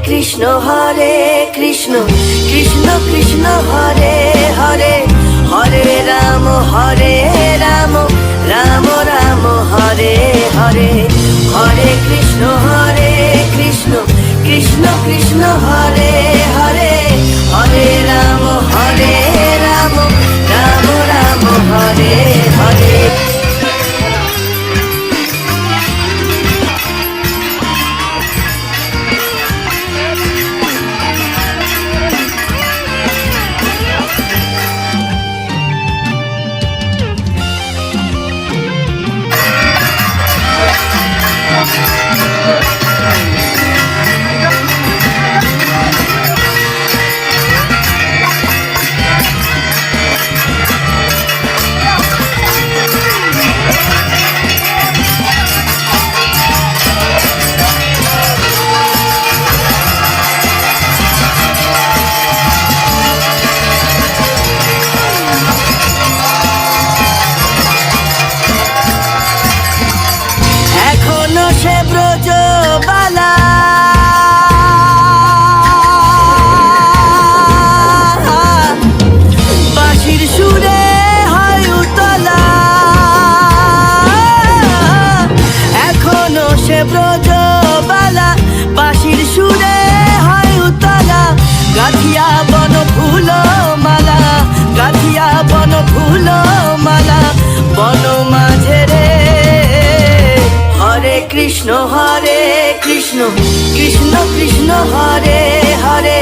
কৃষ্ণ কৃষ্ণ কৃষ্ণ হরে হরে, হরে রাম রাম রাম হরে হরে, হরে কৃষ্ণ কৃষ্ণ কৃষ্ণ হরে হরে, হরে রাম রাম রাম হরে হরে। সে ব্রজবালা বাঁশির সুরে হয় উতলা, এখনো সে ব্রজবালা বাঁশির সুরে হয় উতলা, গাথিয়া বন ফুল মালা, গাথিয়া বন ফুল মালা, বন মাঝে রে। হরে কৃষ্ণ কৃষ্ণ কৃষ্ণ হরে হরে,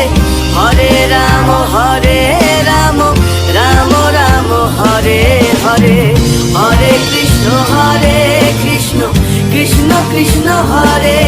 হরে রাম রাম রাম হরে হরে, হরে কৃষ্ণ কৃষ্ণ কৃষ্ণ হরে